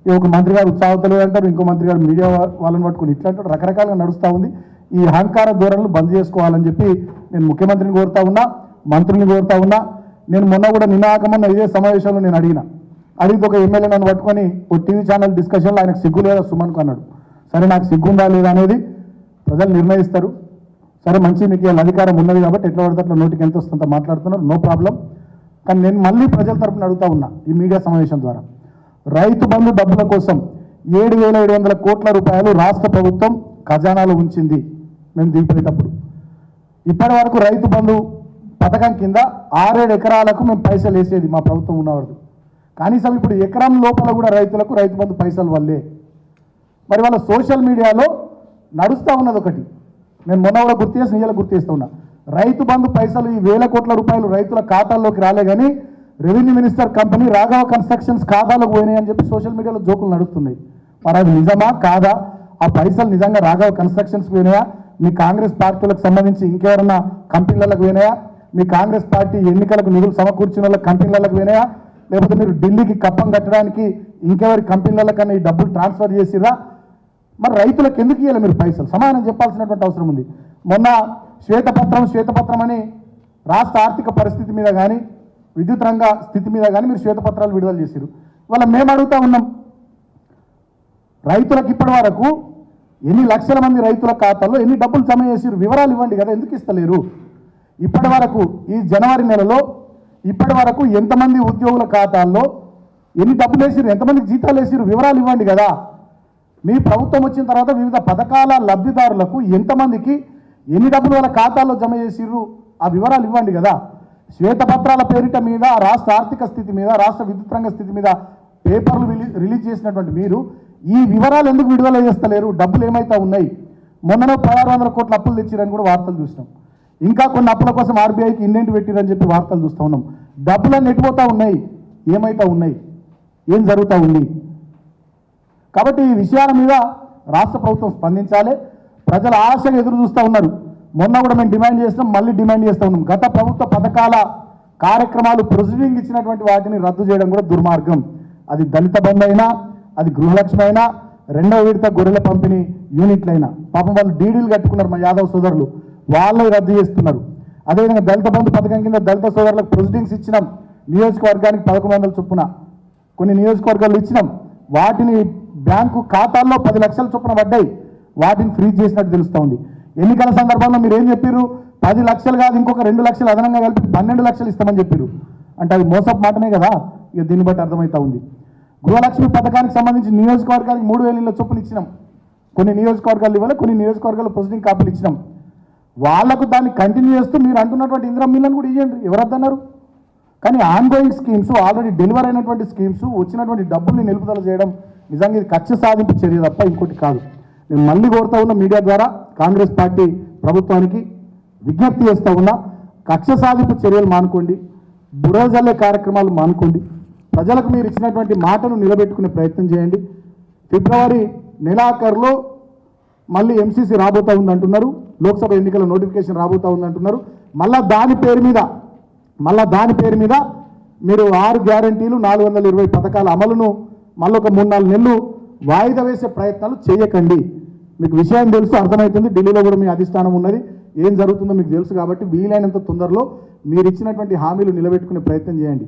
ఒక మంత్రి గారు ఉత్సాహతలేదు అంటారు, ఇంకో మంత్రి గారు మీడియా వాళ్ళని పట్టుకుని ఇట్లా అంటారు, రకరకాలుగా నడుస్తూ ఉంది. ఈ అహంకార ధోరణులు బంద్ చేసుకోవాలని చెప్పి నేను ముఖ్యమంత్రిని కోరుతా ఉన్నా, మంత్రుల్ని కోరుతా ఉన్నా. నేను మొన్న కూడా నినాకమన్న ఇదే సమావేశంలో నేను అడిగితే ఒక ఎమ్మెల్యే నన్ను పట్టుకొని ఓ టీవీ ఛానల్ డిస్కషన్లో ఆయనకు సిగ్గు లేదా సుమన్కు అన్నాడు. సరే, నాకు సిగ్గుందా లేదా అనేది ప్రజలు నిర్ణయిస్తారు. సరే, మంచి మీకు అధికారం ఉన్నది కాబట్టి ఎట్లా పడితే అట్లా నోటికి ఎంత వస్తుందో మాట్లాడుతున్నారు, నో ప్రాబ్లం. కానీ నేను మళ్ళీ ప్రజల తరపున అడుగుతా ఉన్నా ఈ మీడియా సమావేశం ద్వారా, రైతు బంధు డబ్బుల కోసం 7,700 కోట్ల రూపాయలు రాష్ట్ర ప్రభుత్వం ఖజానాలో ఉంచింది మేము దిగిపోయేటప్పుడు. ఇప్పటి వరకు రైతు బంధు పథకం కింద 6-7 ఎకరాలకు మేము పైసలు వేసేది మా ప్రభుత్వం ఉన్నవాడు. కనీసం ఇప్పుడు ఎకరం లోపల కూడా రైతులకు రైతు బంధు పైసలు వల్లే. మరి వాళ్ళ సోషల్ మీడియాలో నడుస్తూ ఉన్నది ఒకటి, నేను మొన్న కూడా గుర్తు చేసి నీళ్ళ గుర్తు చేస్తూ ఉన్నా. రైతు బంధు పైసలు ఈ 1,000 కోట్ల రూపాయలు రైతుల ఖాతాల్లోకి రాలే, కానీ revenue minister company Raghava constructions ఖాతాలోకి పోయినాయి అని చెప్పి సోషల్ మీడియాలో జోకులు నడుస్తున్నాయి. మరి అది నిజమా కాదా? ఆ పైసలు నిజంగా రాఘవ కన్స్ట్రక్షన్స్కి పోయినాయా? మీ కాంగ్రెస్ పార్టీలకు సంబంధించి ఇంకెవరన్నా కంపెనీలకు పోయినాయా? మీ కాంగ్రెస్ పార్టీ ఎన్నికలకు నిధులు సమకూర్చిన వాళ్ళ కంపెనీలకు పోయినాయా? లేకపోతే మీరు ఢిల్లీకి కప్పం కట్టడానికి ఇంకెవరి కంపెనీలకన్నా ఈ డబ్బులు ట్రాన్స్ఫర్ చేసిరా? మరి రైతులకు ఎందుకు ఇవ్వాలి మీరు పైసలు? సమాధానం చెప్పాల్సినటువంటి అవసరం ఉంది. మొన్న శ్వేతపత్రం అని రాష్ట్ర ఆర్థిక పరిస్థితి మీద కానీ విద్యుత్ రంగ స్థితి మీద కానీ మీరు శ్వేతపత్రాలు విడుదల చేశారు. ఇవాళ మేము అడుగుతా ఉన్నాం, రైతులకు ఇప్పటి వరకు ఎన్ని లక్షల మంది రైతుల ఖాతాల్లో ఎన్ని డబ్బులు జమ చేసిరు? వివరాలు ఇవ్వండి కదా, ఎందుకు ఇస్తలేరు? ఇప్పటి వరకు ఈ జనవరి నెలలో ఇప్పటి వరకు ఎంతమంది ఉద్యోగుల ఖాతాల్లో ఎన్ని డబ్బులు వేసిరు, ఎంతమందికి జీతాలు వేసిరు? వివరాలు ఇవ్వండి కదా. మీ ప్రభుత్వం వచ్చిన తర్వాత వివిధ పథకాల లబ్ధిదారులకు ఎంతమందికి ఎన్ని డబ్బులు వాళ్ళ ఖాతాల్లో జమ చేసిర్రు ఆ వివరాలు ఇవ్వండి కదా. శ్వేతపత్రాల పేరిట మీద రాష్ట్ర ఆర్థిక స్థితి మీద రాష్ట్ర విద్యుత్ రంగ స్థితి మీద పేపర్లు రిలీజ్ చేసినటువంటి మీరు ఈ వివరాలు ఎందుకు విడుదల చేస్తలేరు? డబ్బులు ఏమైతే ఉన్నాయి? మొన్ననే 1600 కోట్ల అప్పులు తెచ్చిరని కూడా వార్తలు చూసినాం. ఇంకా కొన్ని అప్పుల కోసం ఆర్బీఐకి ఇండెంట్ పెట్టిరని చెప్పి వార్తలు చూస్తూ ఉన్నాం. డబ్బులన్నీ ఎట్టిపోతూ ఉన్నాయి, ఏమైతే ఉన్నాయి, ఏం జరుగుతూ ఉంది? కాబట్టి ఈ విషయాల మీద రాష్ట్ర ప్రభుత్వం స్పందించాలి. ప్రజలు ఆశగా ఎదురు చూస్తూ ఉన్నారు. మొన్న కూడా మేము డిమాండ్ చేస్తున్నాం, మళ్ళీ డిమాండ్ చేస్తూ ఉన్నాం. గత ప్రభుత్వ పథకాల కార్యక్రమాలు ప్రొసీడింగ్ ఇచ్చినటువంటి వాటిని రద్దు చేయడం కూడా దుర్మార్గం. అది దళిత బంధు అయినా, అది గృహలక్ష్మి అయినా, 2వ విడత గొర్రెల పంపిణీ యూనిట్లైనా పాపం వాళ్ళు డీడీలు కట్టుకున్నారు మా యాదవ్ సోదరులు, వాళ్ళని రద్దు చేస్తున్నారు. అదేవిధంగా దళిత బంధు పథకం కింద దళిత సోదరులకు ప్రొసీడింగ్స్ ఇచ్చినాం. నియోజకవర్గానికి 1100 చొప్పున కొన్ని నియోజకవర్గాలు ఇచ్చినాం. వాటిని బ్యాంకు ఖాతాల్లో 10 లక్షల చొప్పున పడ్డాయి. వాటిని ఫ్రీజ్ చేసినట్టు తెలుస్తూ ఉంది. ఎన్నికల సందర్భంలో మీరు ఏం చెప్పారు? 10 లక్షలు కాదు, ఇంకొక 2 లక్షలు అదనంగా కలిపి 12 లక్షలు ఇస్తామని చెప్పారు. అంటే అది మోసపు మాటనే కదా. ఇక దీన్ని బట్టి అర్థమవుతా ఉంది. గృహలక్ష్మి పథకానికి సంబంధించి నియోజకవర్గానికి 3000 ఇళ్ళ చొప్పున ఇచ్చినాం. కొన్ని నియోజకవర్గాలు ఇవ్వాలి, కొన్ని నియోజకవర్గాలు ప్రొసీడింగ్ కాపీలు ఇచ్చినాం. వాళ్లకు దాన్ని కంటిన్యూ చేస్తూ మీరు అంటున్నటువంటి ఇందిరమ్మ ఇళ్ళని కూడా ఇవ్వండి, ఎవరద్దన్నారు? కానీ ఆన్గోయింగ్ స్కీమ్స్, ఆల్రెడీ డెలివర్ అయినటువంటి స్కీమ్స్ వచ్చినటువంటి డబ్బుల్ని నిలుపుదల చేయడం నిజంగా ఇది కక్ష సాధింపు చర్య తప్ప ఇంకోటి కాదు. నేను మళ్ళీ కోరుతా ఉన్న మీడియా ద్వారా కాంగ్రెస్ పార్టీ ప్రభుత్వానికి విజ్ఞప్తి చేస్తూ ఉన్నా, కక్ష సాధింపు చర్యలు మానుకోండి, బురజల్లే కార్యక్రమాలు మానుకోండి. ప్రజలకు మీరు ఇచ్చినటువంటి మాటను నిలబెట్టుకునే ప్రయత్నం చేయండి. ఫిబ్రవరి నెలాఖరులో మళ్ళీ ఎంసీసీ రాబోతూ ఉందంటున్నారు, లోక్సభ ఎన్నికల నోటిఫికేషన్ రాబోతూ ఉందంటున్నారు. మళ్ళా దాని పేరు మీద మీరు 6 గ్యారంటీలు 420 పథకాల అమలును మళ్ళీ ఒక 3-4 నెలలు వాయిదా వేసే ప్రయత్నాలు చేయకండి. మీకు విషయం తెలుసు, అర్థమవుతుంది. ఢిల్లీలో కూడా మీ అధిష్టానం ఉన్నది, ఏం జరుగుతుందో మీకు తెలుసు. కాబట్టి వీలైనంత తొందరలో మీరు ఇచ్చినటువంటి హామీలు నిలబెట్టుకునే ప్రయత్నం చేయండి.